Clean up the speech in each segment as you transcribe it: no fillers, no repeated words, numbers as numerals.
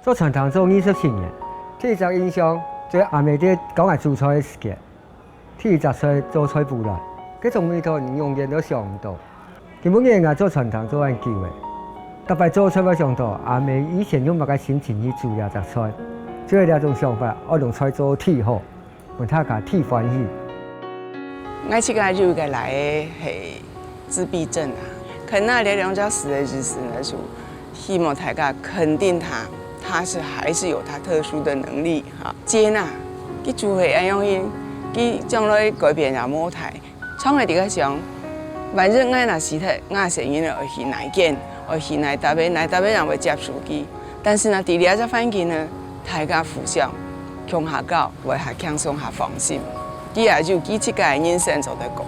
做传统做27年，体育印象最暗暝伫讲下煮菜的时间，体育岁做菜不来，佮从面头永远都想唔到。根本个做传统做研究的，特别做菜要想到暗暝以前用乜个心情去煮呀只菜，最后两种想法，我用菜做体好，问他家体欢喜。我这个就个来的是自闭症啊，可那这两家死的意思呢，就希望大家肯定他还是有他特殊的能力哈，接纳，去做会安样因，去将来改变人舞台，创个这个想，万一我若死体，我成因会去内见，会去内搭边人会接受佢，但是呢，第二只环境呢，大家互相强下教，为下轻松下放心，佢也就佢这个人生走得过。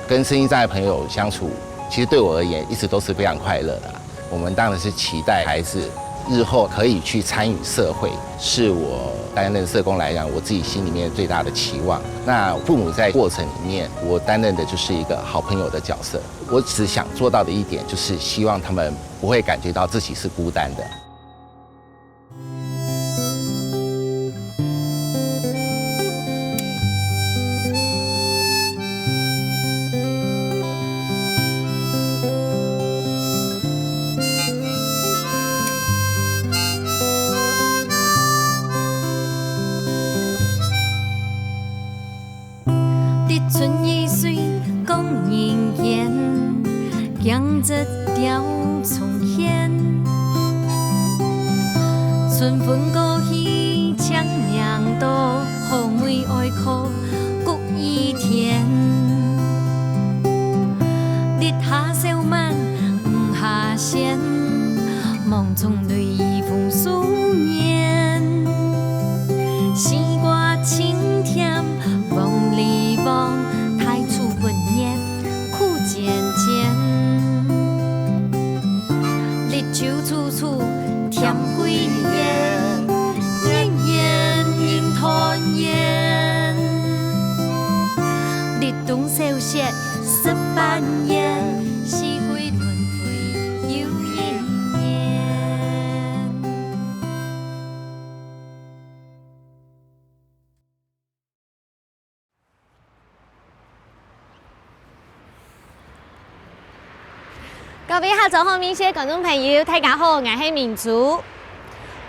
跟身心障碍朋友相处，其实对我而言一直都是非常快乐的。我们当然是期待孩子日后可以去参与社会，是我担任社工来讲，我自己心里面最大的期望。那父母在过程里面，我担任的就是一个好朋友的角色。我只想做到的一点，就是希望他们不会感觉到自己是孤单的。春意水讲人言，养着条重现。春风过去，强娘多，后妹爱哭，谷一天。日下小满，雨下仙，梦中泪风素年。时歌清甜，梦里梦。本业苦渐渐，日久处处添归烟，年年应团圆。日东小雪18年，四季轮回又一年。各位合作好面些观众朋友，大家好，我是明珠。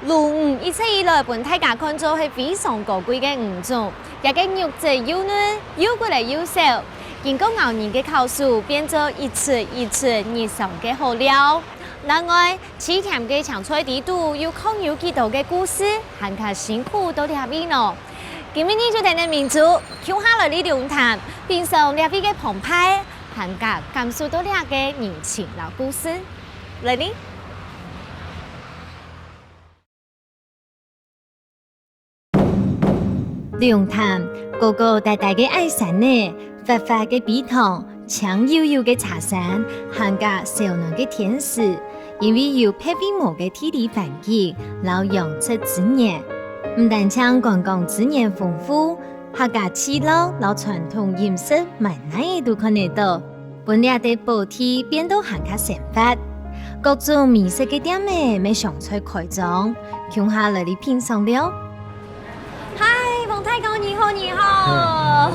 鲈鱼一直以来被大家看作是非常高贵的鱼种，也个肉质又嫩又骨力又少，经过熬年的烤熟，变做一次一次日常的好料。另外，吃甜的长菜地肚有抗有几多的故事，含卡辛苦都在边咯。今日呢就带你明珠跳下来呢论坛，变成两位的澎湃。含甲感受到两个人情老故事，来呢？论坛高高大大的矮山呢，发发的笔筒，香悠悠的茶山，含甲小嫩的天使，因为有配比毛的天地环境，老养殖资源，唔但将观光资源丰富。客家耆老老传统饮食，蛮难都看得到。本地的补贴变到很加生发，各种美食的店呢，没上菜开张，穷下来的品尝了。嗨，王太公你好，你好。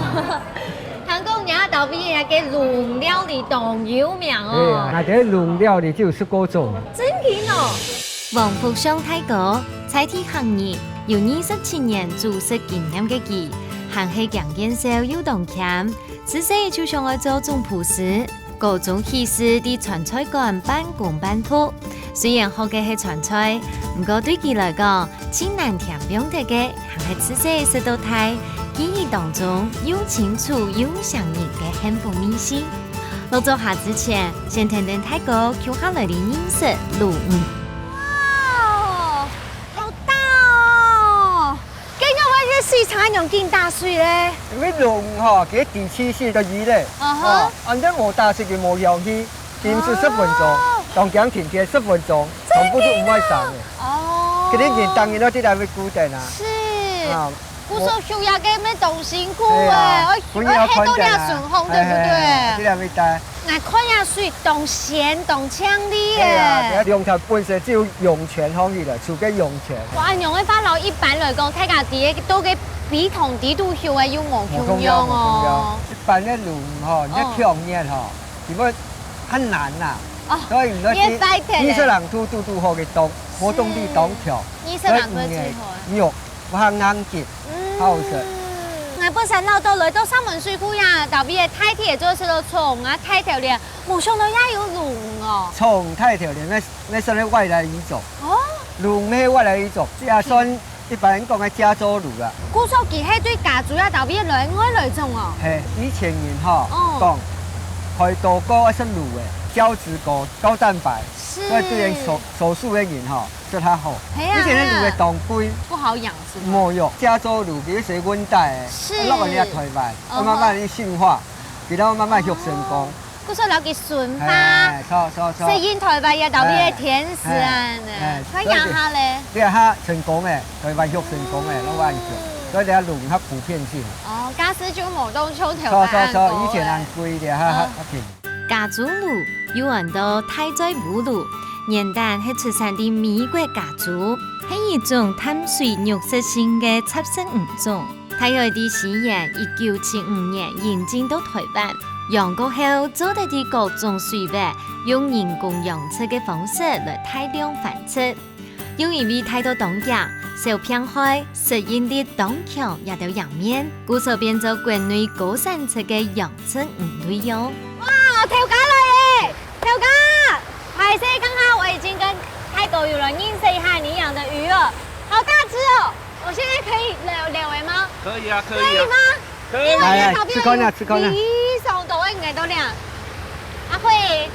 香港人到边那个鲈料理当有名哦。那啲鲈料理就19种。真品哦。王福祥太公菜体行业有27年做食经验嘅佢。行起强健手又动强，自细就想要做种厨师，各种喜事的传菜馆半工半读。虽然学嘅系传菜，不过对佢来讲，真难填表的嘅，行喺自细食到太记忆当中又清楚又想念嘅幸福美食。落做下之前，先听听太哥叫下来的饮食鲈鱼。水产用见大水咧，因为鲈鱼吼，佢第7次的鱼咧，按照我大食嘅冇油气，煎是10分钟，当姜停嘅10分钟，全部都唔会散嘅。哦，佢啲人当然都啲係會固定啊。是。古时候修牙给没动辛苦对啊哎，不要黑豆宽俩顺风对不对？这两味带。俺看下水动咸动呛的对啊，耶。龙头本身只有涌泉方面的，除跟涌泉。哇，用嘅法老一般来讲，睇下啲都嘅比同啲都修嘅要冇共用哦。一般的龙吼，你要强念吼，基本很难呐。哦，所以你也白天你是人拄好嘅动，活动力动跳。你是人做最好。肉，我行硬结，好食。我本身老到来到三文水库呀，特别太铁做是到虫啊，太条咧，冇想到也有龙哦。虫太条咧，那算係外来語種。哦，龍係外來語種，即係算一般人講嘅加州龍啦。古數記係對家族啊，特別來愛來種哦。係以前人吼講，開刀膏係龍嘅，膠質高蛋白，所以對人手術嘅人吼，對它好。以前嘅龍嘅當歸不好養是嗎？冇用，加州龍比較溫帶嘅，落嚟你台灣，我慢慢啲馴化，然後慢慢育成功。古數了嘅順化，錯。適應台灣也特別甜食啊，佢養下咧。你係蝦成功嘅，台灣育成功嘅，攞灣腳，所以你係龍較普遍性。哦，假使就冇當秋條錯，以前人貴啲較便宜。家族路有很多太在五路，年代係出產的美國家族，係一種淡水肉食性嘅雜食物種。台灣的西人1975年引進到台灣，養過後做得的各種水域，用人工養殖嘅方式來大量繁殖。又因為太多東家，受偏開，適應的東橋也都養面，故所變做國內高產值嘅養殖魚類喲。哇，條架嚟耶！條架，拍攝剛好我已經跟泰國有人認識一下你養的魚了，好大隻哦！我現在可以兩位嗎？可以啊，可可以嗎？可以。因為旁邊吃乾了，吃乾了。非常多應該都亮，它會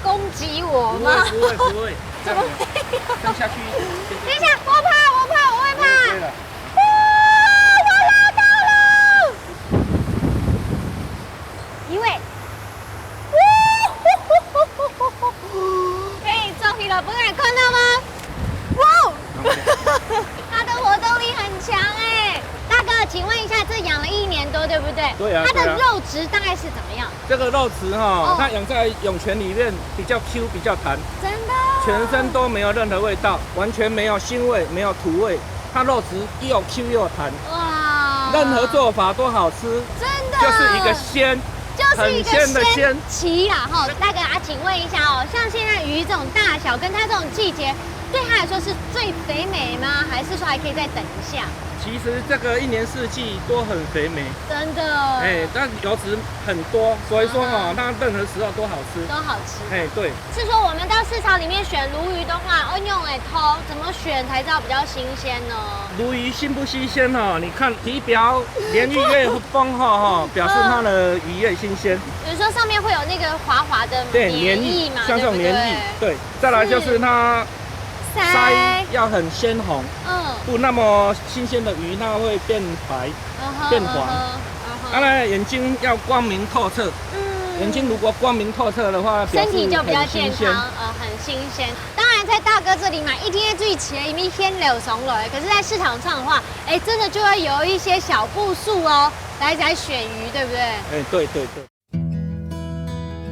攻擊我嗎？不會。怎麼會？跟下去。等一下，我會怕。對了。哇！我拉到了，一位。可以照皮了，不敢看到吗？哇！它的活动力很強哎。大哥，請問一下，這養了1年多，對不對？對啊。它的肉質大概是怎麼樣？這個肉質哈，它養在湧泉裡面，比較 Q，比較彈。真的。全身都沒有任何味道，完全沒有腥味，沒有土味，它肉質又 Q 又彈。哇！任何做法都好吃。真的。就是一個鮮。就是一個鮮奇啦哈，大哥啊，請問一下哦，像現在魚這種大小，跟它這種季節，對它來說是最肥美嗎？還是說還可以再等一下？其實這個1年4季都很肥美，真的。哎，但油脂很多，所以說哈，它任何時候都好吃。都好吃。哎，對。是說我們到市場裡面選鱸魚的話，用誒頭怎麼選才知道比較新鮮呢？鱸魚新不新鮮哈？你看體表年齡越豐厚哈，表示它的魚越新鮮。比如說上面會有那個滑滑的對黏液嘛，像這種黏液。對，再來就是它鰓要很鮮紅，不那麼新鮮的魚它會變白、變黃。當然眼睛要光明透徹，眼睛如果光明透徹的話，身體就比較健康，很新鮮。當然在大哥這裡買一天最齊，因為天流松了。可是，在市場上的話，哎，真的就會有一些小步數哦，來選魚，對不對？哎，對。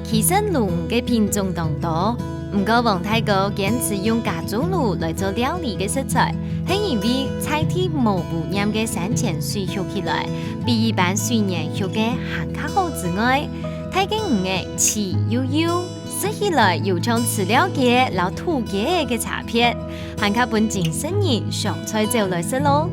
其實龍嘅品種當多，唔過黃太哥堅持用家族鱸來做料理嘅食材，係因為菜體冇污染嘅山泉水學起來，比一般水源學嘅還較好之外，睇見魚嘅刺悠悠，食起來又像飼料嘅老土嘅嘅差別，還較本正生人上菜就來食咯。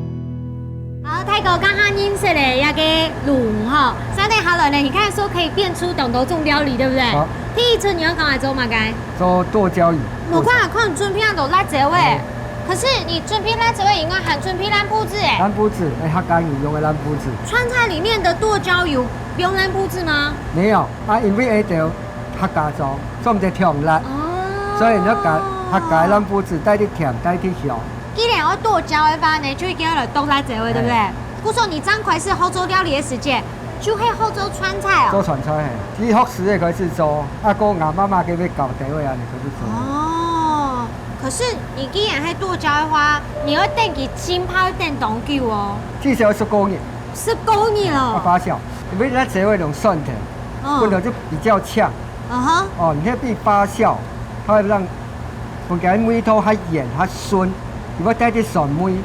好，泰哥剛剛認識了一個鱸哈，三天下來呢，你看說可以變出懂得種料理，對不對？好。第一次你要講來做乜嘅？做剁椒魚。我看准片都辣椒味，可是你准片辣椒味應該含准片藍布子哎。藍布子，客家魚用嘅藍布子。川菜裡面的剁椒油不用藍布子嗎？沒有，因為喺度客家裝，所以唔得甜辣。哦。所以你要加客家藍布子帶啲甜，帶啲香。既然要剁椒的話呢，就會叫佢剁辣椒味，對不對？故說你張葵是澳洲料理的時間，就係澳洲川菜哦。做川菜係，其實學時嘅開始做，阿哥阿媽媽佢要教地位啊，你開始做。哦，可是你既然喺剁椒的话，你要等佢浸泡一等多久哦至少19年， ？19年要了。发酵。因为咱这会用蒜头，混的就比较呛。哈。哦，你那必发酵，它会让不给梅头还盐还酸，如果带啲蒜梅，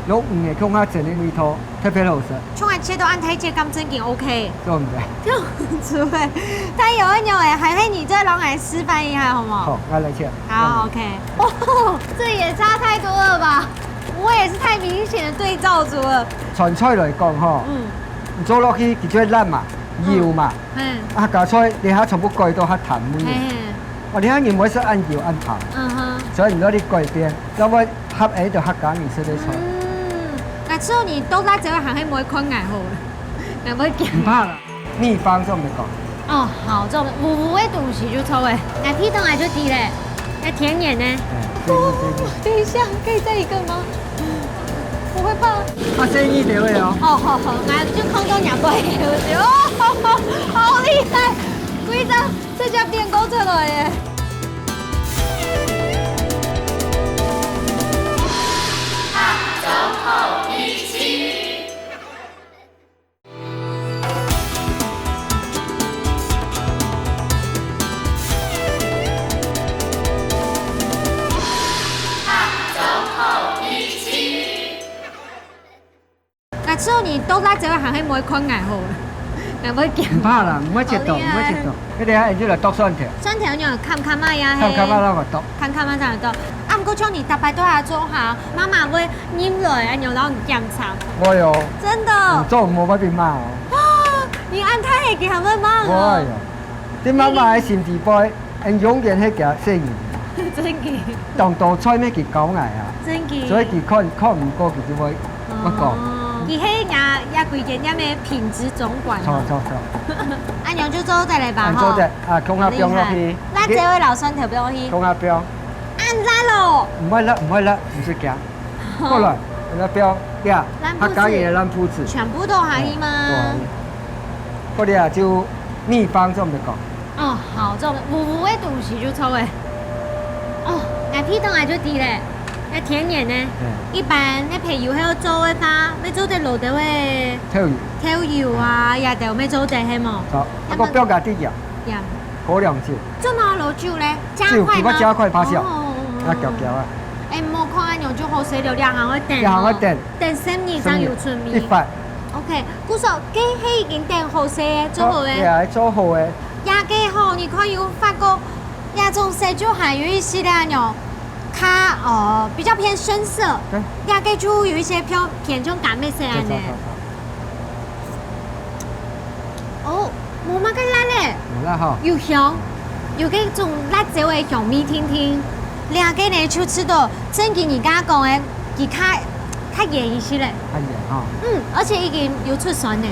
有唔系空下整啲梅头，特别好食。像我切都按太切咁正经 OK。对唔对？对，除非他有一牛哎，还是你再让来示范一下好吗？好，我来切。好 OK。哦，这也差太多了吧？我也是太明显的对照组了。川菜来讲吼，做落去叫做烂嘛、油嘛，加菜你下全部改到下淡味。哦，你下原本是按油按糖，所以你攞啲改變，因為合喺度客家面色啲菜。那之後你都拉這個行喺每坤挨好了，有冇見？唔怕啦，秘方就唔講。哦，好，這種無味東西就錯誒。那皮凍來就低嘞，那甜點呢？等一下，可以再一個嗎？我會怕。生意點位哦？哦，好好，那就空中兩杯，哦，好厲害！規張這家變高出來耶！那之後你都拉這個行喺每坤挨好了，有冇見？唔怕啦，唔會切到，唔會切到。你哋喺度嚟剁蒜頭。蒜頭你看嘛呀？看嘛那個剁。看嘛這樣剁。啊，唔過像你大白都要做好，媽媽會黏落，然後讓你檢查。我有。真的。做唔冇乜變嘛？啊，你按太係佢係咪忙我啊？啲媽媽喺前地輩，永遠喺夾生意。真嘅。當道菜咩佢搞捱啊？真嘅。所以佢看唔過佢就會不講。而喺也貴件一咩品質總管。錯。按樣就做得嚟吧？做得啊，空下標落去。那這位老蒜頭不落去。空下標。按拉咯。唔會甩，唔使驚。過來，那標呀，客家嘢藍鋪子。全部都可以嗎？嗰啲啊就秘方就唔講。哦，好，這種無味東西就錯誒。哦，那皮凍來就低嘞。那甜點呢？一般那譬如喺度做嘅話，你做啲落地會挑油啊，也就咩做地係冇。好，一個標價啲鹽，嗰兩隻。做乜落酒咧？加快發酵，啊攪啊。誒，冇看按樣就好食了，兩行去訂。兩行去訂。訂生意上有春味。一塊。OK，故說幾係已經訂好食嘅，做好嘅。係做好嘅。也幾好，你可以發覺，也種食就還有一些咧樣。它比較偏深色，亞雞豬有一些偏種橄味色啊呢。哦，冇乜嘅辣咧，冇辣哈，又香，有嗰種辣椒嘅香味甜甜。亞雞呢就吃到真嘅而家講嘅，而較鹽一些咧。較鹽哈。而且已經有出酸呢。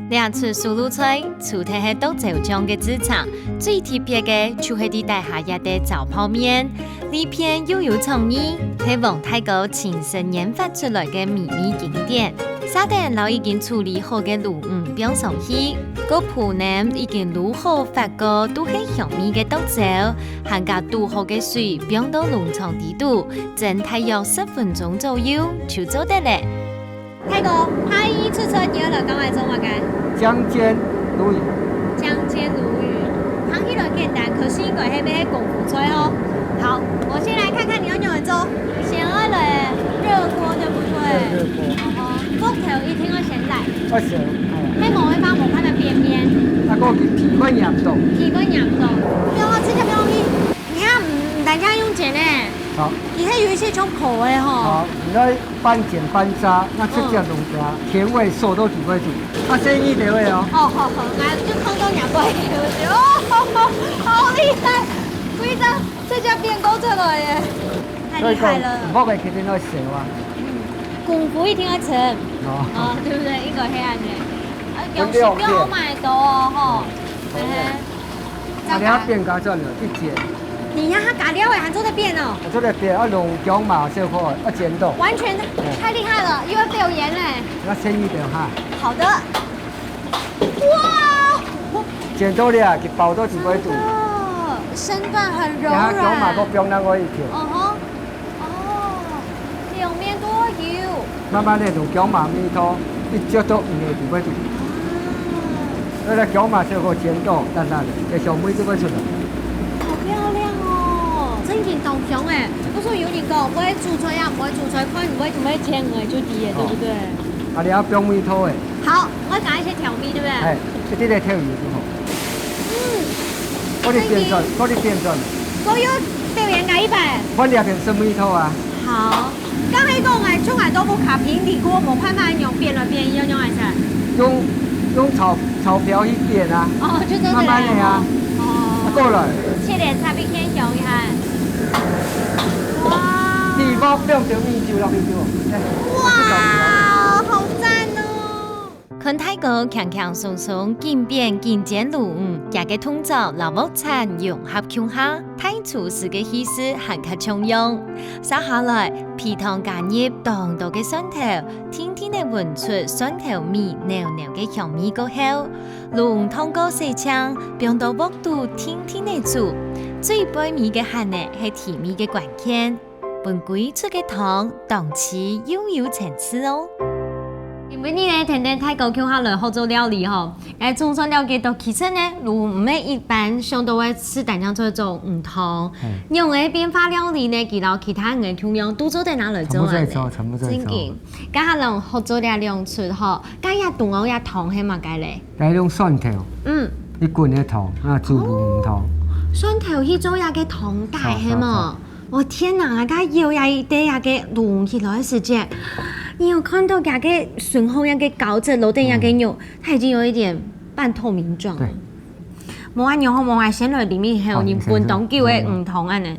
兩次蘇魯菜，除咗係到浙江嘅職場，最特別嘅就係啲大廈入嘅早泡麵，呢片又有創意，係王太高親身研發出來嘅秘密景點。沙丁佬已經處理好嘅鹵魚餅上去，個鋪呢已經滷好發過都係香味嘅豆椒，含加滷好嘅水餅到農場底度，蒸大約10分鐘左右就做得咧。太哥，他一次車第二了，剛來做乜嘅？薑煎鱸魚。薑煎鱸魚，湯起來簡單，可是應該係咩功夫菜哦。好，我先來看看你要怎麼做。先愛來熱鍋，對不對？熱鍋。骨頭一定要先來。要先。喺某一方我看到邊邊。那個皮骨釀到。皮骨釀到。不用啊，這個不容易。你看，大家用剪呢。好。而且有一些種口的吼。好，你要半剪半渣，那這叫農家，甜味、瘦都幾味煮。啊，生意點味哦？哦，好，那就空中兩杯。哦，好厲害！規張這家變高出來耶，太厲害了。唔好俾佢哋攞食哇。功夫一定要成。哦，對不對？一個黑暗嘅。用時不要買多哦，吼。你要變加轉了，一剪。你呀，它咖喱會還做得變哦。做得變，要用薑麻小火，要煎到。完全太厲害了，因為沒有鹽嘞。那深一點哈。好的。哇！剪到了，佢包到幾杯煮。身段很柔軟。然後薑麻個薑那個一條。嗯哼。慢慢的用姜麻米汤，一接到鱼的就要煮。那个姜麻最后煎到淡淡的，这小梅就要出来。好漂亮哦，真件豆香诶。我说有人讲，买煮菜啊，买煮菜看唔买就买煎的就低的，对不对？啊，你要姜米汤的。好，我加一些调味，对不对？哎，一啲嚟调味就好。我哋变转，我哋变转。所有表演加100。我两片生米汤啊。好，刚才讲诶，从来都不卡平底锅，无办法用变了变一样用还是？用炒瓢去煸啊。哦，就这样。慢慢的啊。哦。够了。切点差别偏香一下。哇。地方不用调米酒落去就。哇，好赞哦！看泰国强强松松，渐变渐渐路也嘅通造老木餐融合腔下，泰厨师嘅意思很较重用。接下来皮汤加入当道嘅蒜头，天天嘅闻出蒜头味濃濃嘅香味過後，路湯過細槍，變到溫度天天嘅煮，最背味嘅係呢係甜味嘅關鍵。本季出嘅湯檔次又有層次哦。因為你呢，天天泰國腔下來學做料理吼，中餐了解到其實呢，如唔係一般上都會吃蛋漿做做唔同，用嘅變化料理呢，其他人嘅腔樣都做在哪來做啊？全部在做。真勁，家下人學做啲料出吼，家下凍我也糖係嘛解咧？家用蒜頭。你滾嘅糖啊，煮唔糖。蒜頭去做呀嘅糖大係嘛？我天哪！家要呀啲呀嘅滷起來時間，你有看到家嘅順後呀嘅餃子老底呀嘅肉，它已經有一點半透明狀。對。冇按牛好冇按先來裡面還有你滾動叫嘅唔同啊呢。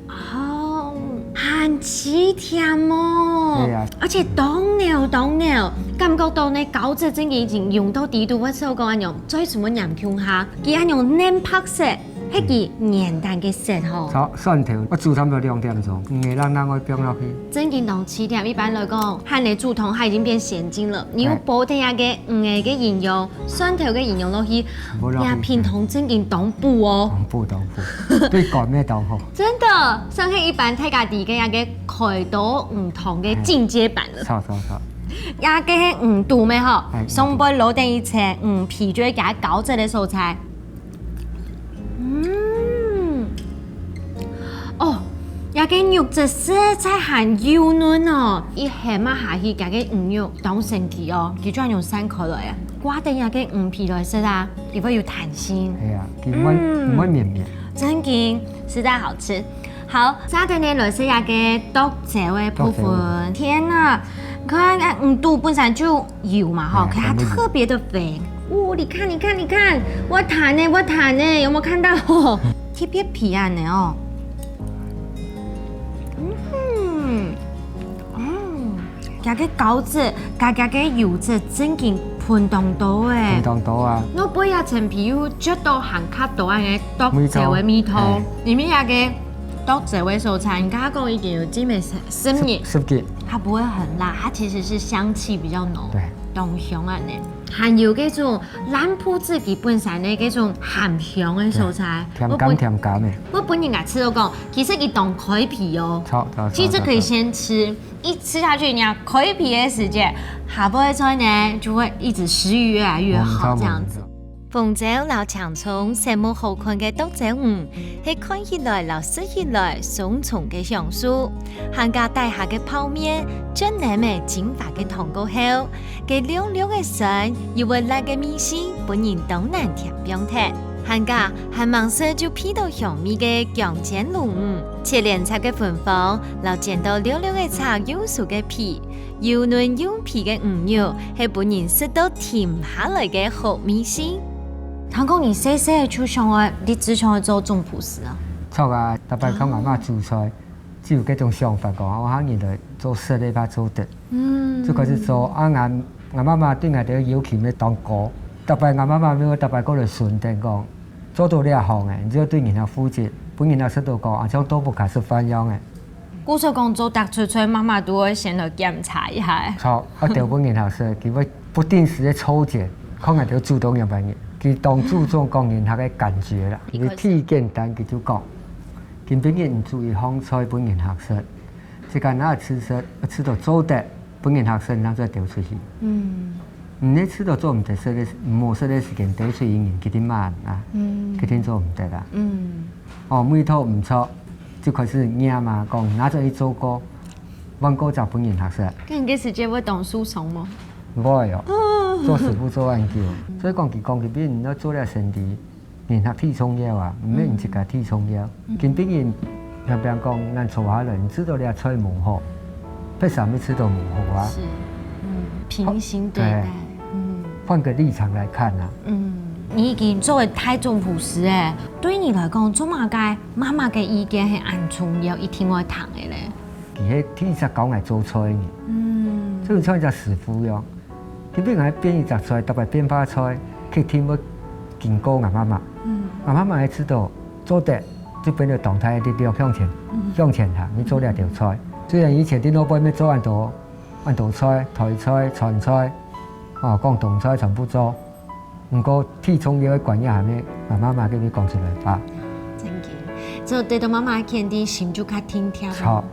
哦，很奇甜哦。對啊。而且凍了，感覺到呢餃子真嘅已經用到地度，我所講按用最什麼鹽腔下，佢按用嫩白色。迄個黏蛋嘅色吼，蒜頭我煮差唔多2點鐘，唔會讓我變落去。正經到7點，一般來講，漢嚟煮湯，它已經變鹹精了。你要補啲下嘅嘅營養，蒜頭嘅營養落去，呀片湯正經當補哦。當補，對乾咩當好？真的，上去一般睇家己嘅呀嘅開到唔同嘅進階版了。錯。呀嘅度咩吼？上杯老定一切皮最加餃子嘅素菜。呀個肉質實在很幼嫩哦，一下嘛下去，家個肉當成氣哦，佢專用3塊來啊，刮得呀個皮來食啊，佢會有彈性。係啊，佢唔會綿綿。真嘅，實在好吃。好，沙丁呢來食呀個剁椒嘅部分。天啊，佢肚本身就油嘛哈，可係它特別的肥。哦，你看，我彈呢，有冇看到？特別皮啊呢哦。家個餃子，家個油脂真勁噴動到誒，噴到啊！我杯下陳皮要著到行卡到嘅剁椒嘅米湯，裡面有個剁椒嘅素菜，人家講已經有幾味10幾，它不會很辣，它其實是香氣比較濃，濃香啊呢。還有嗰種蘭鋪自己本身嘅嗰種鹹香嘅素菜，甜甘嘅。我本人吃到講，其實一當開皮哦，其實可以先吃，一吃下去，你要開皮嘅時間，下杯菜呢就會一直食慾越來越好，這樣子。鳳爪老長蔥，成木好看嘅剁椒係看起來老食起來雙重嘅香酥，行家大下嘅泡麵，將你咪蒸發嘅糖果後，嘅亮亮嘅水，又會辣嘅米線，本人都難甜變態。行家係盲色就披到香味嘅薑煎滷切連插嘅芬芳，留煎到亮亮嘅炒幼酥嘅皮，幼嫩幼皮嘅肉係本人食到甜下來嘅好米線。聽講你細細出上去，你只想去做種葡萄啊？錯啊！特別講阿媽煮菜，只有嗰種想法講，我肯原來做食你把做得，就開始做。我媽媽對我哋要求咩當歌，特別我媽媽咩特別嗰類順定講，做到呢一行嘅，然之後對人家負責，本人家識到講，而且都不開始翻樣嘅。故說講做特出菜，媽媽都會先去檢查一下。錯，我調本人後生，佢會不定時嘅抽檢，可能就主動入嚟嘅。佢當注重講人下嘅感覺啦，佢睇簡單佢就講，佢本人唔注意放菜本人學識，一间那吃到做得，本人学生，咱再丢出去。你吃到做唔得说的，冇说的时间丢出去，佢啲慢啊，佢啲做唔得啦。哦，每套唔错，就开始念嘛，讲拿着去做歌，阮哥就本人学生。咁嘅時間會讀書sống冇？我哟，做師傅做研究，所以講佢俾人都做了身體，研學體重要啊，唔免唔自家體重要。跟別人譬如講，咱坐下人知道你菜無好，為什麼吃到無好啊？是，平行對待，換個立場來看啊。你已經作為太中普師誒，對你來講，做乜嘅媽媽嘅意見係按重要，一定會聽嘅咧。佢係天實講係做菜嘅，做菜就師傅樣。佢邊個喺變一隻菜，特別變化菜，佢聽要見過阿媽媽。阿媽媽係知道做得就變咗動態啲力向前行，你做了條菜。雖然以前啲老闆要做按道菜、台菜、川菜，廣東菜全部做。唔過體重要嘅觀念係咩？阿媽媽叫你講出來吧。真嘅，就對到媽媽見啲心就較挺跳。錯，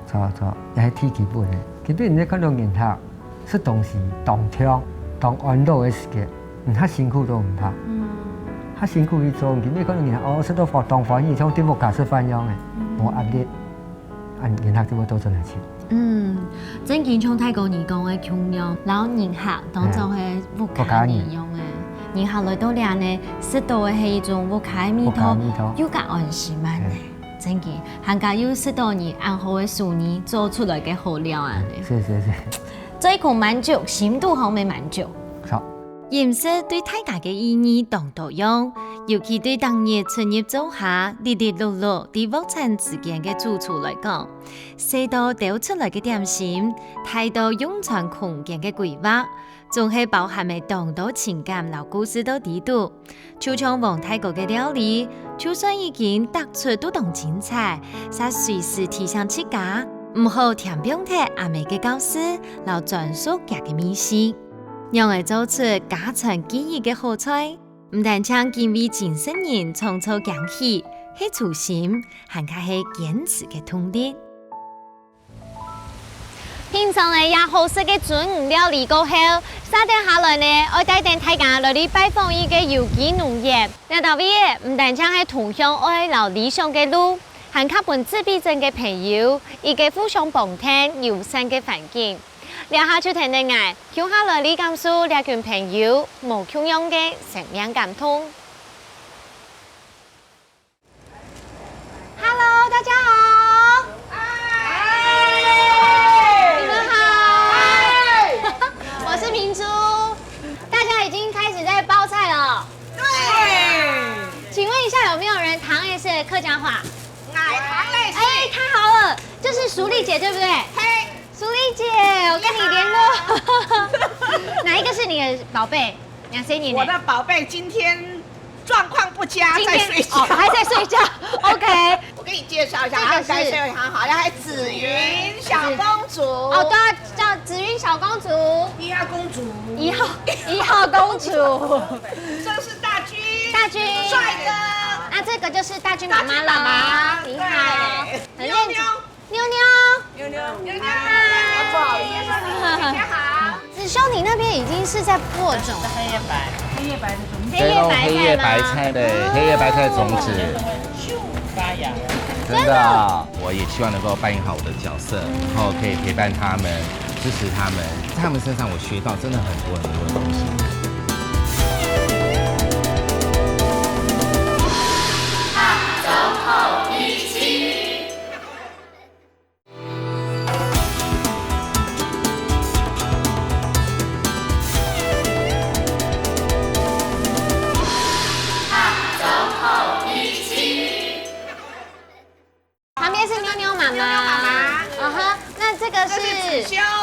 又係體基本嘅。佢俾人哋看到人客，食東西當聽。當安樂嘅時間，較辛苦都唔怕。較辛苦去做，佢咩可能人食到當歡喜，像啲木架式飯樣嘅，冇壓力，人客就會多進嚟錢。真見從泰國人講嘅窮樣，然後人客當做係木架人用嘅，人客來到嚟呢，食到嘅係一種木架米湯，又加安心慢嘅，真嘅，行家又食到你安好嘅素年做出來嘅好料啊！是。最窮滿足，心都好未滿足。好，飲食對大家嘅意義當多樣，尤其對當日春入早下，日日落落啲屋餐之間嘅主廚來講，細到掉出來嘅點心，大到用餐空間嘅規劃，仲係包含嘅當多情感和故事到底度。就像黃泰國嘅料理，就算已經突出都當精彩，才隨時提醒自家。唔好填標題阿妹嘅教師，留專屬家嘅秘辛，讓佢做出家傳記憶嘅好菜。唔但將見為前生人創造驚喜，係初心，還加係堅持嘅動力。品嘗了也好食嘅準五料理過後，沙丁下來呢，我帶定大家來去拜訪一個有機農業。嗱，大位唔但將係同鄉愛留理想嘅路。還靠本自閉症嘅朋友，一個互相幫聽友善嘅環境。聊下就聽得捱，叫下來你感受兩群朋友無窮樣嘅生命感通。Hello， 大家好。你們好。我是明珠。大家已經開始在包菜了。對。請問一下，有沒有人堂也是客家話？哎，太好了，就是淑麗姐，對不對？嘿，淑麗姐，我跟你聯絡。哪一個是你的寶貝？兩歲年。我的寶貝今天狀況不佳，在睡覺。還在睡覺。OK。我給你介紹一下，這個是很好，要係紫雲小公主。哦，對啊，叫紫雲小公主。1號公主。1號公主。這是大軍。大軍。帥哥。那這個就是大軍媽媽了。你好。妞妞。不好意思，大家好。子修，你那邊已經是在播種黑葉白的種子。黑葉白菜，對，黑葉白菜種子。發芽。真的，我也希望能夠扮演好我的角色，然後可以陪伴他們，支持他們，在他們身上我學到真的很多的東西。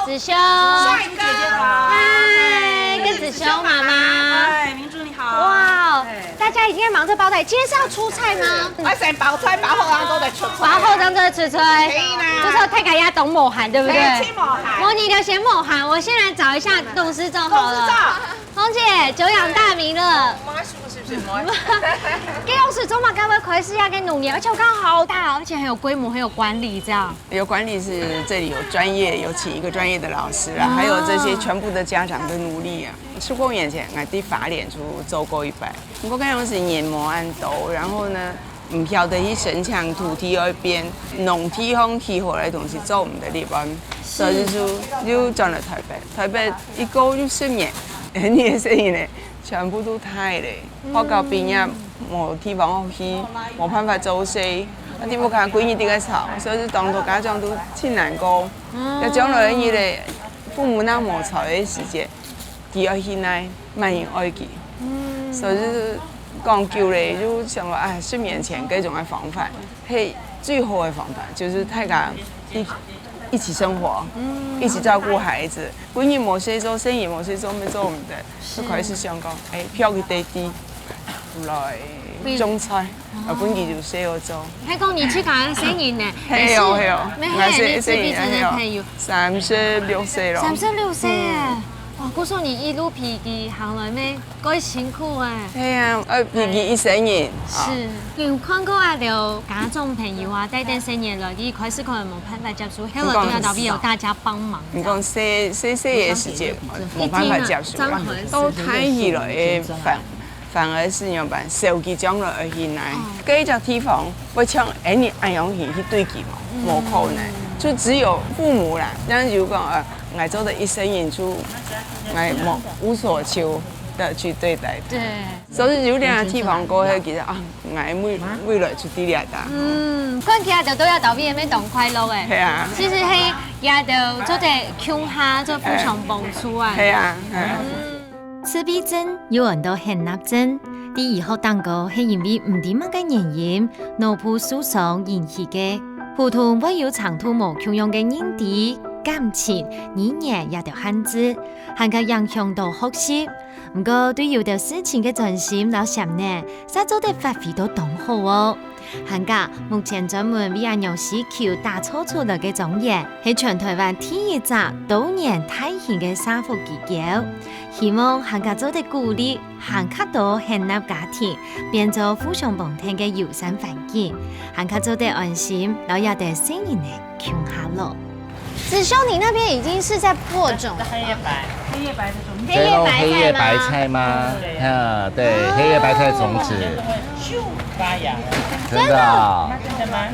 子修，帥哥，嗨，跟子修媽媽，哎，明珠你好，哇，大家已經在忙着包菜，今天是要出菜嗎？我成包菜，包後當都在出菜，包後當都在出菜，可以啦，就是太改要懂抹韓，對不對？去抹韓，模擬的先抹韓，我先來找一下董事長好了。紅姐久仰大名了，麻薯是不是？给老师做嘛，该不会可以是要跟农业，而且我看好大，而且很有规模，很有管理这样。有管理是这里有专业，有请一个专业的老师啊，还有这些全部的家长的努力啊。出公演前，我伫法脸出走过一摆，我看拢是研磨按斗，然后呢，唔晓得去神墙土地那边农地方起回来的东西做我们的地方，所以就转了台北，台北一个就10年，你的生意呢，全部都太嘞，我到毕业冇地方去，冇办法做事。啊！你冇看几年伫个吵，所以当初家长都真难过。要将来伊咧父母那无吵的时间，佢要去来慢用爱记。所以就是讲久咧，就想说，哎，10年前这种的方法，嘿，最好的方法就是大家一起生活，一起照顾孩子。几年冇事做，生意冇事做，没做唔得，就开始想讲，哎，票去地地来。种菜，本期就写好做。还讲你去搞生意呢？系哦系哦，我是自闭症的朋友，36岁了。36岁哎，哇！姑说你一路皮皮行来咩，够辛苦哎。系啊，皮皮一生人。是，有看过啊？有家中朋友啊，带生意来，你开始可能冇办法接触，后来都要倒闭有大家帮忙。你讲写的时间冇办法接触，都太易了诶反而是样办，手机将来而去来，这只地方要像你安样去对击嘛，冇可能，就只有父母啦。但是如果我做的一生演出，我无所求的去对待。对。所以有两个地方过去，其实啊，我未来出地嚟的。看起来就都要倒闭，咩同快乐诶。系啊。其实係也就做啲乡下做非常帮助啊。系啊。自闭症有很多很難症，第二學蛋糕係因為唔點樣嘅原因，腦部受傷引起嘅。普通會有長途無共用嘅認知、感情、語言也條限制，還個影響到學習。不過對有啲事情嘅專心老想呢，實做得發揮到當好哦。韓國目前專門為安陽市橋打錯錯嘅種嘢，係全台灣第一隻多年大型嘅社福機構。希望韓國做得鼓勵韓國多建立家庭，變做互相幫襯嘅友善環境。韓國做得安心，老有得聲音嘅強下落。子修，你那邊已經是在播種黑葉白的種子。黑葉白菜嗎？對，黑葉白菜種子。發芽。真的啊？真的嗎？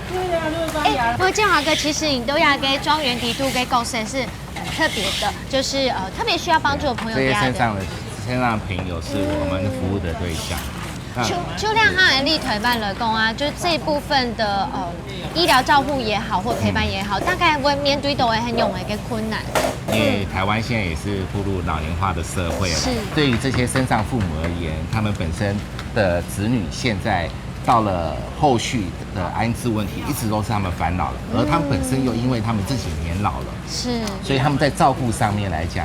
對啊，不過建華哥，其實你都要給莊園地圖給公司是特別的，就是特別需要幫助的朋友。這些身上的朋友是我們服務的對象。就亮他的立腿辦來講啊，就這一部分的醫療照護也好，或陪伴也好，大概會面對到很勇的一個困難。因為台灣現在也是步入老年化的社會了，對於這些身障父母而言，他們本身的子女現在到了後續的安置問題，一直都是他們煩惱了，而他們本身又因為他們自己年老了，是，所以他們在照顧上面來講，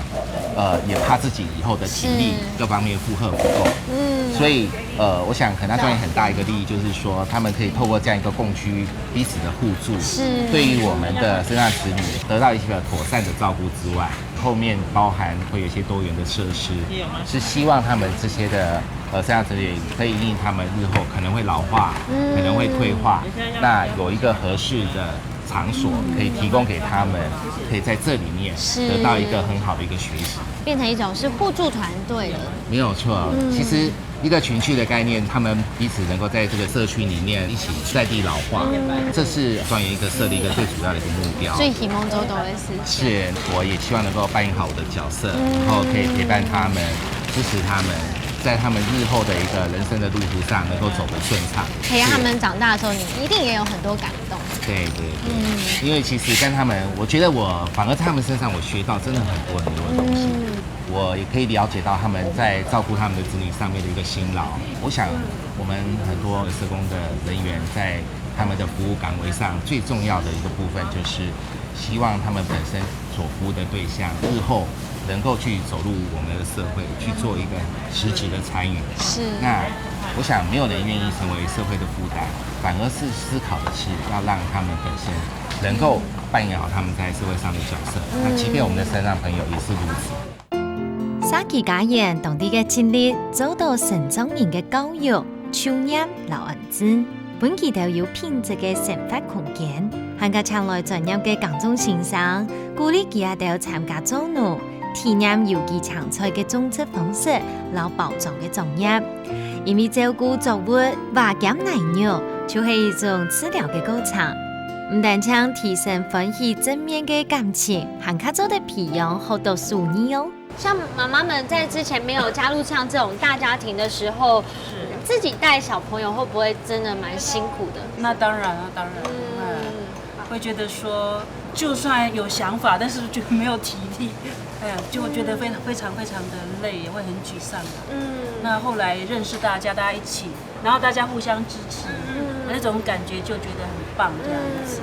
也怕自己以後的體力各方面負荷不夠，所以我想可能他賺很大一個利益，就是說他們可以透過這樣一個共居彼此的互助，對於我們的身障子女得到一些妥善的照顧之外，後面包含會有一些多元的設施，是希望他們這些的身障子女可以因應他們日後可能會老化，可能會退化，那有一個合適的場所可以提供給他們，可以在這裡面得到一個很好的一個學習，變成一種是互助團隊了。沒有錯，其實一個群聚的概念，他們彼此能夠在這個社區裡面一起在地老化，這是莊園一個設立一個最主要的一個目標。最希望做到的事情。是，我也希望能夠扮演好我的角色，然後可以陪伴他們，支持他們。在他們日後的一個人生的路途上，能夠走得順暢。陪他們長大的時候，你一定也有很多感動。對對對，因為其實跟他們，我覺得我反而在他們身上，我學到真的很多很多的東西。我也可以了解到他們在照顧他們的子女上面的一個辛勞。我想，我們很多社工的人員在他們的服務崗位上，最重要的一個部分就是希望他們本身所服務的對象日後能夠去走入我們的社會，去做一個實質的參與。是。那我想沒有人願意成為社會的負擔，反而是思考的是要讓他們本身能夠扮演好他們在社會上的角色。那即便我們的身障朋友也是如此。沙琪家人当地嘅精力做到成长人嘅教育、scho業、留安置，本期都有品質嘅生活空間。行家前來專業嘅耕種先生，鼓勵佢哋都參加做農，體驗有機長菜嘅種植方式，攞包裝嘅專業。因為照顧作物、化減奶牛，就係一種治療嘅過程。唔但將提升歡喜正面嘅感情，還卡做的培養好多淑女哦。像媽媽們在之前沒有加入像這種大家庭的時候，自己帶小朋友會不會真的蠻辛苦的？那當然啊，當然，會覺得說，就算有想法，但是就沒有體力，哎呀，就會覺得非常的累，也會很沮喪的。那後來認識大家一起，然後大家互相支持，那種感覺就覺得很棒，這樣子。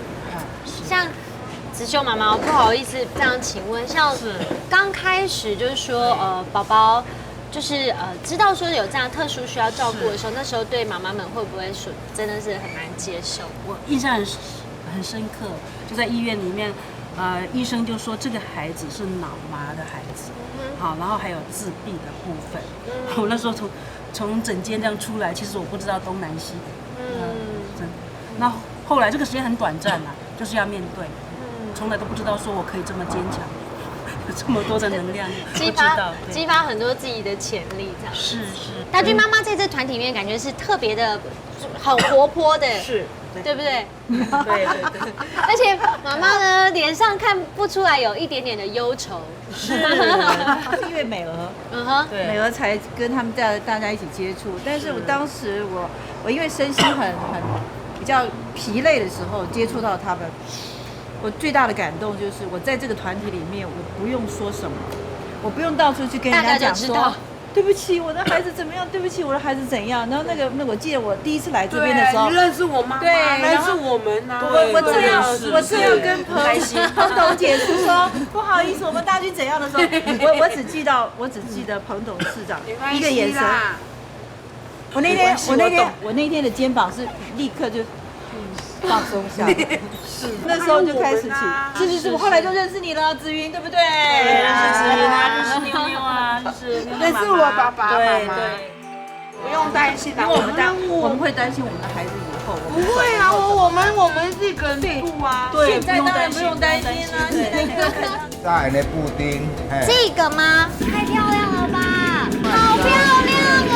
像子秀媽媽，不好意思這樣請問，像剛開始就是說，寶寶就是知道說有這樣特殊需要照顧的時候，那時候對媽媽們會不會說真的是很難接受？我印象很深刻，就在醫院裡面，醫生就說這個孩子是腦麻的孩子，好，然後還有自閉的部分。我那時候從診間這樣出來，其實我不知道東南西北，真的。那後來這個時間很短暫啦，就是要面對，從來都不知道說我可以這麼堅強，有這麼多的能量，激發很多自己的潛力，這樣。是。大軍媽媽在這團體裡面，感覺是特別的，很活潑的，是，對不對？對。而且媽媽呢，臉上看不出來有一點點的憂愁。是因為美娥，美娥才跟他們大家一起接觸。但是我當時我因為身心很比較疲累的時候，接觸到他們，我最大的感動就是我在這個團體裡面，我不用說什麼，我不用到處去跟人家講說，對不起，我的孩子怎麼樣？對不起，我的孩子怎樣？然後那我記得我第一次來這邊的時候，你認識我媽媽，對，認識我們啊，我這樣跟彭董解釋說，不好意思，我們大軍怎樣的時候，我只記得彭董事長一個眼神。我那天的肩膀是立刻就放鬆下來，是那時候就開始起，是，我後來就認識你了，子雲，對不對？對，認識子雲啊，認識妞妞啊，認識我爸爸媽媽，不用擔心啊，我們會擔心我們的孩子以後。不會啊，我們自己跟住啊，對，現在當然不用擔心啦，現在大人的布丁，這個嗎？太漂亮了吧，好漂亮哦！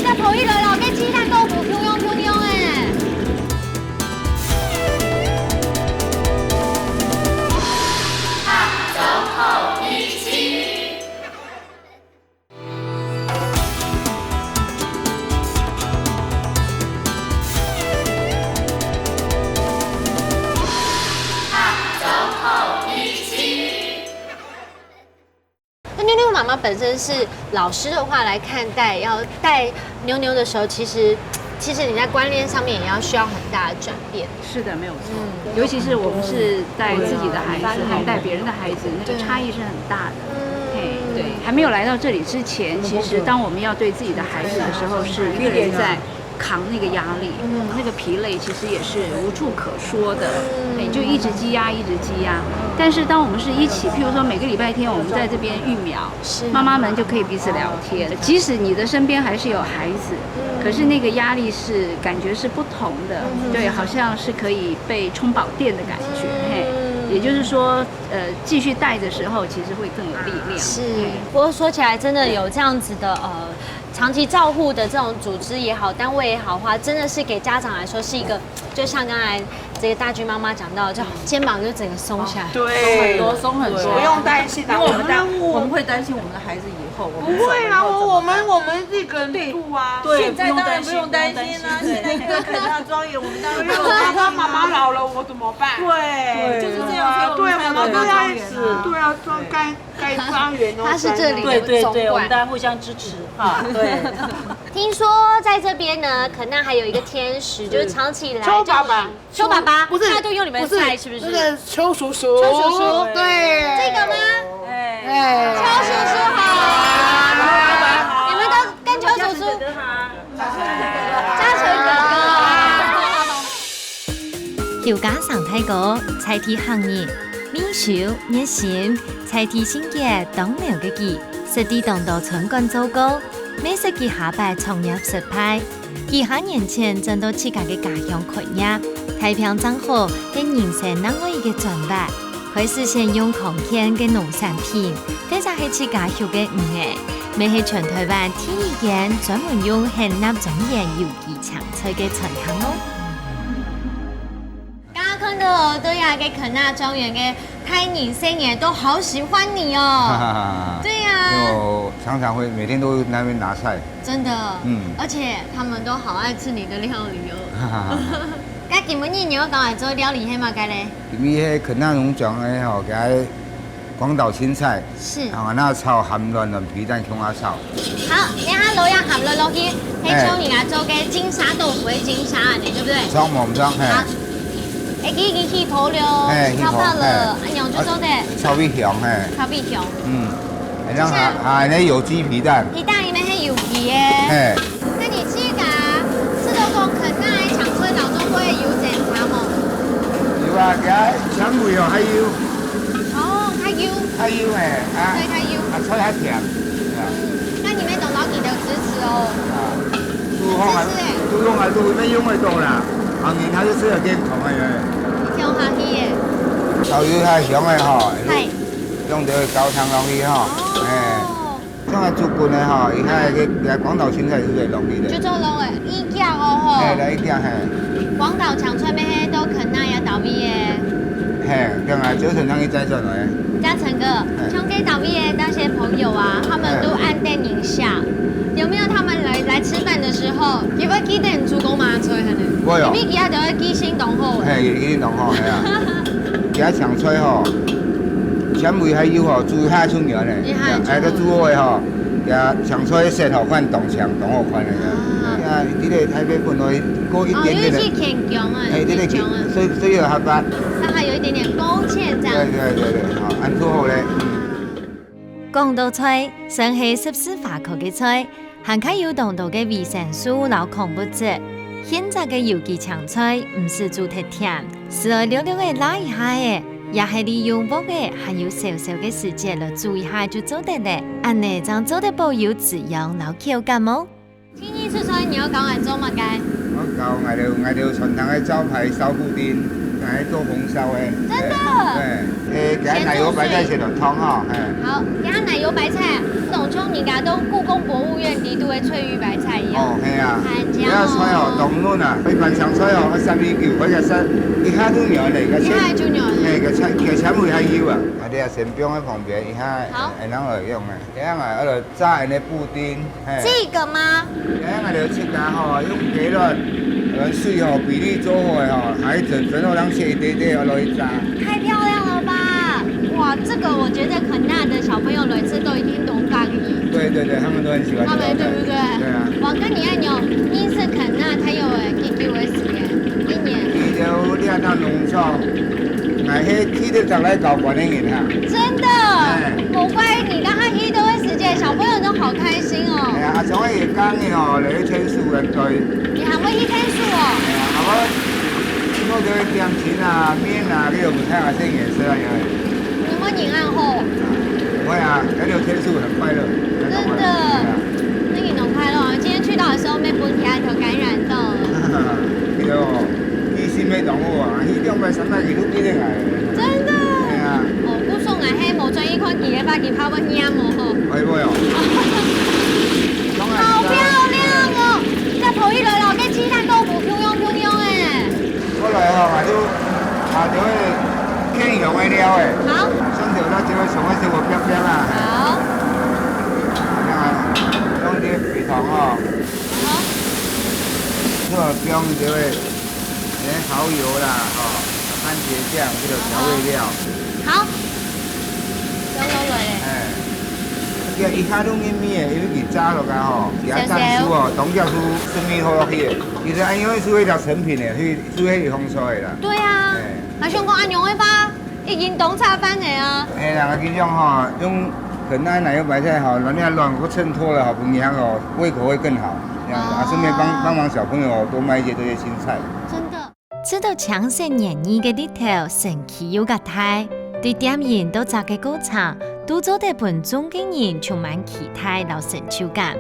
在頭一來跟雞蛋豆腐 Q 用哎。走後一起。那妞妞媽媽本身是老師的話來看待，要帶妞妞的時候，其實你在觀念上面也要需要很大的轉變。是的，沒有錯。尤其是我們是帶自己的孩子和帶別人的孩子，那個差異是很大的。對，還沒有來到這裡之前，其實當我們要對自己的孩子的時候，是一個人在扛那個壓力，那個疲累其實也是無處可說的，就一直積壓，一直積壓。但是當我們是一起，譬如說每個禮拜天我們在這邊育苗，媽媽們就可以彼此聊天。即使你的身邊還是有孩子，可是那個壓力是感覺是不同的，對，好像是可以被充飽電的感覺，也就是說，繼續帶的時候，其實會更有力量。是，不過說起來，真的有這樣子的長期照護的這種組織也好，單位也好的話，真的是給家長來說是一個，就像剛才這個大軍媽媽講到，就肩膀就整個鬆下來，對，鬆很多，不用擔心，因為我們會擔心我們的孩子以後，不會啊，我們自己跟住啊，現在當然不用擔心啦，現在看他莊園，我們當然不用擔心。他媽媽老了，我怎麼辦？對，就是這樣，對，我們都要死，對啊，該莊園哦。他是這裡的總管，對，我們大家互相支持哈。對。聽說在這邊呢，可能還有一個天使，就是長期以來邱爸爸，邱爸爸，不是，他都用你們菜，是不是？那個邱叔叔，邱叔叔，對，這個嗎？哎，邱叔叔好，你們都跟邱叔叔，嘉誠哥哥，調解上睇過菜體行業，民俗熱心菜體性嘅當苗嘅記。实地动到村馆做过，美食佢下摆创业失败，幾下年前轉到自家嘅家鄉開業，太平正好係人生另外一個轉折，開始先用空間嘅農產品，再就係自家鄉嘅魚藝，咪係全台灣第一間專門用現納種嘢有機搶菜嘅村鄉咯。剛剛看到對呀嘅肯納莊園嘅泰寧生爺都好喜歡你哦。對呀，因為我常常會每天都那邊拿菜。真的，而且他們都好愛吃你的料理哦。咁今日你要講嚟做料理係嘛？嘅咧？因為迄肯納農場誒吼，佢廣島青菜，是，啊那炒鹹卵卵皮蛋芎仔炒。好，你下落下鹹落去，係像你啊做嘅金沙豆腐嘅金沙你對不對？裝冇裝？好。會記佢起泡了，泡泡了，阿娘就做的。炒皮香，炒皮香。然後那有機皮蛋。皮蛋裡面係有機嘅。那你自己吃到講肯納嘅搶菜當中會有檢查冇？有啊，佢搶味哦，還有。哦，還有。還有對，還有。菜還甜。那你們懂到你的支持哦。都用啊，都沒用得到啦。後面他就吃得健康嘅。你聽下去嘅。炒魚太香嘅吼，用到高湯落去吼，像係煮罐嘅吼，而家嘅廣島青菜是最容易的。就做落嘅，一隻哦吼。來一隻廣島搶菜咩都肯納也到位嘅。咁啊，早晨等佢再轉來。嘉誠哥，像給到位嘅那些朋友啊，他們都按電影下。有沒有他們來吃飯的時候，要不要記得煮公麻菜係呢？會有。你咪記下就係記性當好。記性當好係啊。而家搶菜吼，搶味還有吼，煮下出名咧。個煮好嘅吼，也搶菜色好看，動搶動好看嘅。啊，呢個台北本來過一點點的。有點強啊，呢個所以合法。但係有一點點勾芡這樣。對，好，按做好咧。講到菜，算係14華口嘅菜。含開有濃度嘅維生素、老礦物質，現在嘅有機搶菜唔是煮太甜，是要略略嘅拉一下嘅，也係利用煲嘅還有少少嘅時間來煮一下就做得咧。安尼將做得保有滋養、老口感哦。天意出菜，你要講嚟做乜嘅？我教我哋傳統嘅招牌燒布丁，係做紅燒嘅。真的。對，加奶油白菜食落湯吼。好，加奶油白菜。農場人家都故宮博物院裡都會翠玉白菜一樣。哦，係啊。係啊菜哦，凍嫩啊，佢飯上菜哦，12嚿，佢就一下都牛嚟嘅。一下就牛。個菜味係有啊，我哋啊成邊喺旁邊，一下係啷個用嘅？一下啊，喺度炸嘅布丁。這個嗎？一下我哋切下吼，用雞卵、水吼比例做好嘅吼，還整粉後啷切一點點落去炸。太漂亮了吧！哇，這個我覺得肯納的小朋友來吃都一定懂咖喱。對，他們都很喜歡。他們對不對？對啊。我跟你按牛，你是肯納，他有幾幾位時間？一年。你就你看到農場，係去到就來搞管理員哈。真的。好乖，你剛剛一段時間，小朋友都好開心哦。係啊，仲可以講嘅哦，嚟去聽書嘅對。你還會去聽書哦？係啊，我就去點錢啊、麵啊，呢度唔睇下先顏色啊，因為。你會認暗號？會啊，喺度聽書很快樂。真的，那你能快樂啊！今天去到的時候，被本地愛頭感染到了。呢個醫生沒懂我啊，呢200-300幾都幾靚啊！真的。係啊。哦，估送嚟係無專一款幾個把幾泡溫啱冇嗬。係喎。好漂亮哦！即係抱起來落嘅雞蛋豆腐，飄揚誒。我來後嘛都下咗去傾用嘅料誒。好。新條啦，只可以送一小個冰冰啊。好。用啲肥糖哦。好。呢個冰就會蠔油啦，番茄醬呢個調味料。好。有落嚟咧。其實一下都黏黏嘅，因為佢炸落去吼，其他炸酥哦，凍掉酥生米好落去嘅。其實安樣係一條成品嘅，去做迄個風菜啦。對啊。那想講安樣嘅吧，已經凍炒飯嚟啊。誒，嗱，嗰種吼用肯納奶油白菜吼，讓啲卵個襯托了好不一樣哦，胃口會更好。這樣子啊，順便幫忙小朋友多買一些這些青菜。真的。知道搶食年意嘅呢條神奇有個態，對店員都做嘅過程。都做得本中嘅人充滿期待和成就感。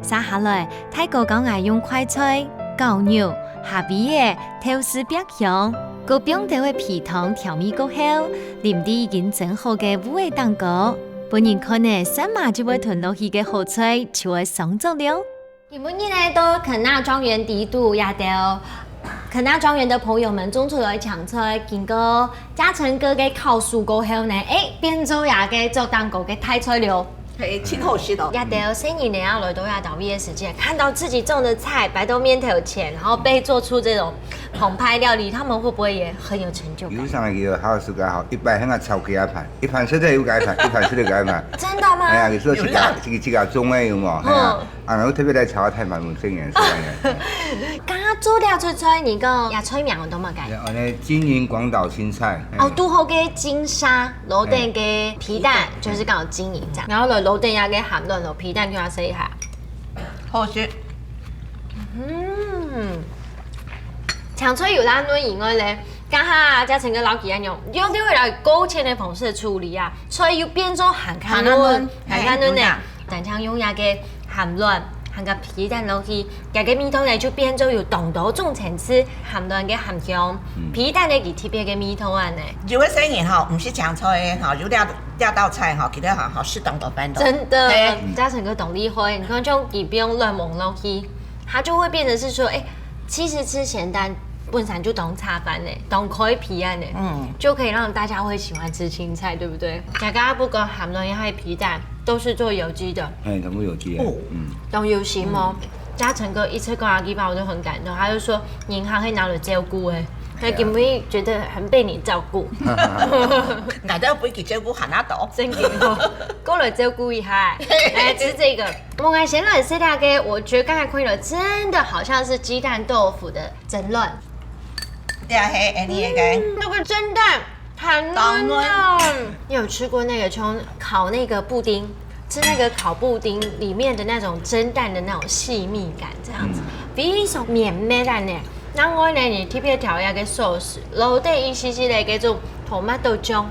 接下來，泰國講愛用快菜、牛肉、下邊嘅頭絲白香，個冰豆嘅皮糖調味過後，淋啲已經整好嘅烏味蛋糕。本人看呢，三馬就會囤落去嘅好菜就會上桌了。你們呢到肯納莊園地度也到肯納莊園的朋友們中出來搶菜，經過嘉誠哥嘅烤酥過後呢，變做也嘅做蛋糕嘅太菜了。挺好吃的。也得生意人要來到亞島 VS 界，看到自己種的菜擺到面頭前，然後被做出這種澎湃料理，他們會不會也很有成就感？有上個好事個好，一擺喺個炒雞一盤，一盤食得有雞盤，一盤食得雞盤。真的嗎？係啊，佢說這個中嘅有冇？係啊，然後特別嚟炒太盤冇生顏色嘅。剛剛做了出菜，你講也菜名我都冇解。我哋金銀廣島青菜。哦，都好嘅金沙羅定嘅皮蛋，就是剛好金銀這樣，然後來羅定也嘅鹹卵和皮蛋，叫我試一下。好食。搶菜有咱卵以外咧，剛下嘉誠個老幾樣用，有啲會來勾芡的方式處理啊，所以要變做鹹乾卵呢，但像用那個鹹卵。含個皮蛋落去，加個米湯呢就變做有濃度種層次，鹹卵嘅鹹香，皮蛋呢佢特別嘅米湯啊呢。有個生意哈，唔是搶菜哈，有兩道菜哈，其實好適當的辦到。真的，嘉誠哥懂厲害，你看種佢不用亂蒙落去，它就會變成是說，其實吃鹹蛋本身就當茶飯呢，當開皮啊呢，就可以讓大家會喜歡吃青菜，對不對？大家不管鹹卵也係皮蛋。都是做有機的，全部有機的，都有心哦。嘉誠哥一次跟阿基爸我就很感動，他就說銀行會拿來照顧誒，他根本覺得很被你照顧。我都不會去照顧很多多，真嘅哦，過來照顧一下。來吃這個，我先來試下嘅，我覺得剛才看了真的好像是雞蛋豆腐的蒸卵。對啊，係你嘅。那個蒸蛋。很嫩的，你有吃過那個從烤那個布丁，吃那個烤布丁裡面的那種蒸蛋的那種細密感，這樣子，非常綿密的呢。然後呢，你特別調一個 sauce，落地一絲絲的那種tomato醬，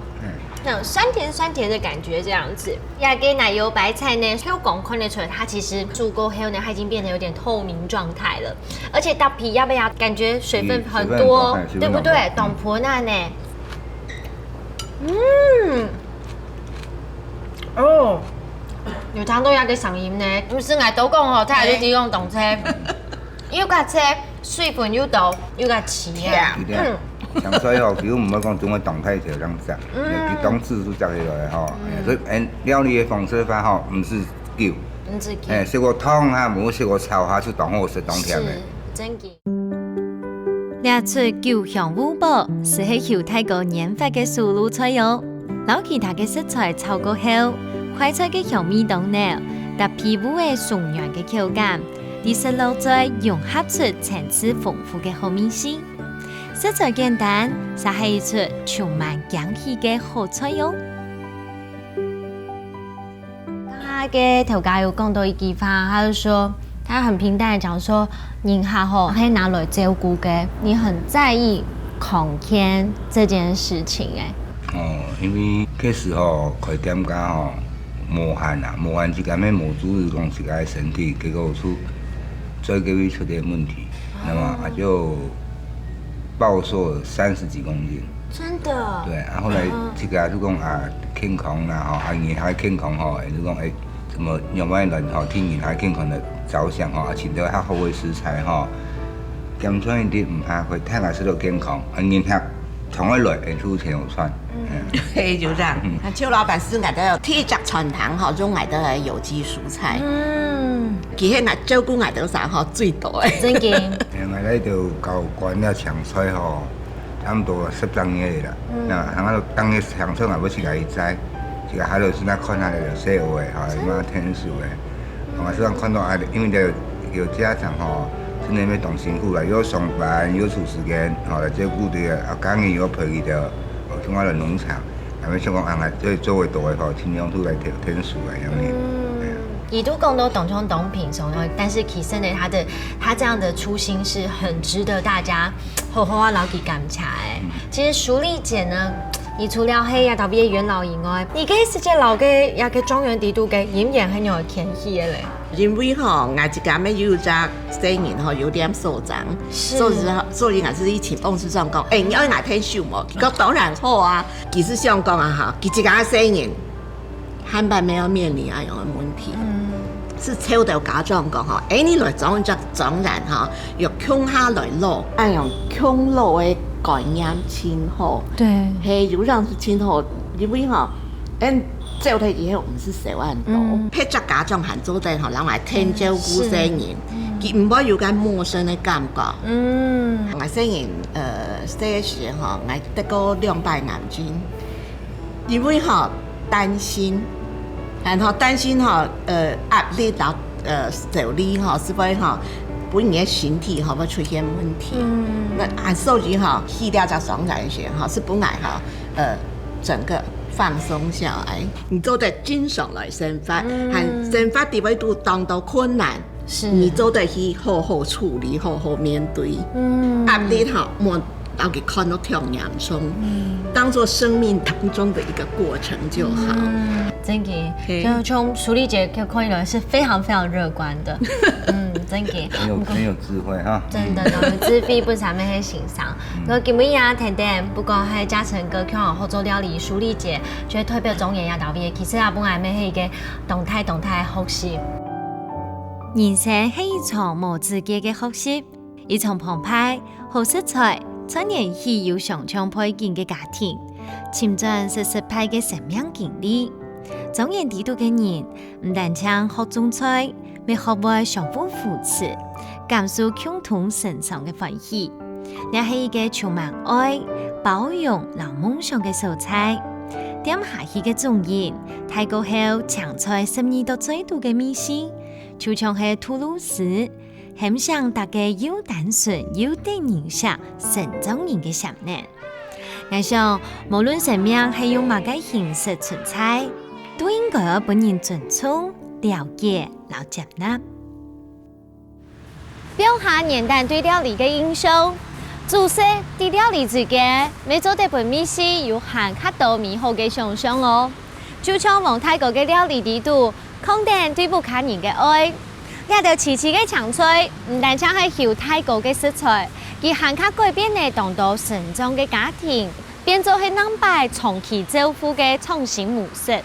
那種酸甜酸甜的感覺，這樣子。那個奶油白菜呢，就光看得出來，它其實煮過後呢，它已經變得有點透明狀態了。而且它皮要不要感覺水分很多，對不對？懂婆那呢？有湯都有嘅聲音呢，唔是挨倒講吼，睇下你只講動車，有架車水分又多，有架刺啊。像所以吼，其實唔好講總係動態就咁食，佢當次數食起來吼，所以料理嘅方式法吼，唔是叫，食個湯啊，冇食個炒下就當好食當甜嘅。真嘅。列出九香五寶是喺猶太國研發嘅素魯菜餚，攞其他嘅食材炒過後，快菜嘅香味濃濃，搭皮膚嘅鬆軟嘅口感，啲食落再融合出層次豐富嘅好味絲。食材簡單，卻係一出充滿驚喜嘅好菜餚。他嘅頭家有講到一句話，他就說。他很平淡地講說，人客吼可以拿來照顧嘅，你很在意空間這件事情誒。因為確實吼開店家吼無限啊，無限之間咩無注意講自己的身體，結果出最近出點問題，那麼就暴瘦了30幾公斤。真的？對，然後來自己就講健康啦吼，人還健康吼，就講怎麼另外人吼替人還健康的着想吼，請到較好嘅食材吼，減酸一啲唔怕佢太難食到健康，人客從一來會出前有酸。嘿，就這樣。邱老闆是嗌到鐵閘傳堂吼，種嗌到有機蔬菜。其實嗌照顧嗌到啥吼最多誒。真嘅。嗌到就教慣了搶菜吼，差唔多13年啦。嗱，喺度當嘅搶菜我要自己摘。這個還有是那看下來有細個的哈，什麼天數的，我雖然看到因為有家長哈，真係咩動辛苦啦，有上班有出時間，來照顧啲工人有陪佢哋，從我哋農場，係咪想講即係作為大嘅吼，盡量都來天數嘅樣嘅。也都講到懂中懂品種，但是其實呢，他這樣的初心是很值得大家好好啊牢記感察誒。其實淑麗姐呢。而除了係也特別元老以外，而家實際老嘅也嘅狀元地都嘅演員係有牽戲嘅咧。因為我自家咩有隻聲音有點受傷，所以我是以前公司上講，你要聽秀冇？結果當然好啊，其實上講啊佢自家聲音根本沒有面臨那樣的問題。是抽到假裝講你來講就當然用腔下來錄，用腔錄的概念真好。對，係有讓是真好，因為做睇以後唔是10萬多，拍隻假裝行做陣人來聽照顧聲音，佢唔會有個陌生的感覺。我聲音寫時我得過200癌症，因為擔心。然後擔心壓力到受力是會本人的身體會出現問題。那所以去掉這雙人學是本來整個放鬆下來，你做得正常來生活，生活地位都當到困難，你做得去好好處理，好好面對。壓力莫到給看到太嚴重，當做生命當中的一個過程就好。真嘅，就從淑麗姐看起來是非常非常樂觀的，真嘅，很有智慧哈，真的，智慧不上面去欣賞。我今日也聽到，不過係嘉誠哥向合作料理，淑麗姐就係代表總演也到位，其實也本來咩係一個動態學習。人生係一場無止境嘅學習，一場澎湃、好色彩、參演戲有上場背景嘅家庭，潛在是失敗嘅生命經歷。總演地度嘅人，唔但將學種菜，咪學會相互扶持，感受共同成長嘅歡喜。也係一個充滿愛、包容、留夢想嘅素材。點下去嘅總演，太過後搶在12度最度嘅美食，就像係吐露絲，很想大家又單純又對人想成長人嘅想念。我想，無論生命係用乜嘅形式存在，都應該要本人尊重、了解、接納。表下年代對料理嘅印象，就是對料理之間，每做一盤美食有含較多美好嘅想象哦。就像蒙泰國嘅料理地圖，肯定對不卡人嘅愛。也就次次嘅長菜，唔但只係由泰國嘅食材，而含較改變嘅當到成長嘅家庭，變做係能擺長期照顧嘅創新模式。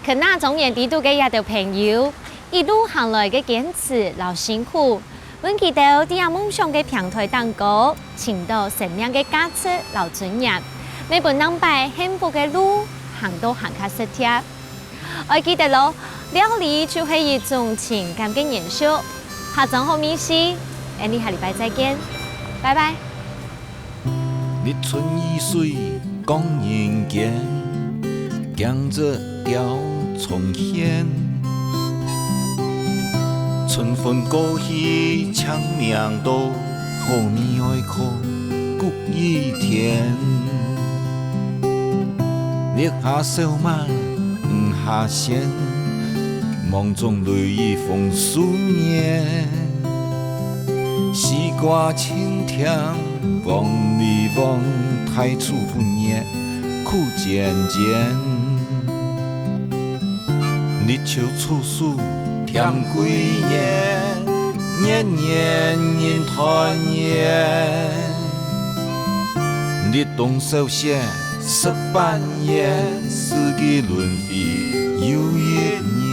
可那總演地度嘅也就朋友，一路行來嘅堅持老辛苦，阮記到啲阿夢想嘅平台蛋糕，尋到生命嘅價值老尊嚴，每本能擺幸福嘅路，行到行較實貼。我記得咯，料理就係一種情感嘅延續。下週好美食，我哋下禮拜再見，拜拜。日春雨水講人間，江浙調重現，春風過去長命道，後面愛靠谷雨天，烈下小曼唔下線，夢中淚雨風思念，西瓜青甜，望你望太初不念，苦漸漸，日秋處暑甜幾年，年年人團圓，日冬受限18年，四季輪迴又一年。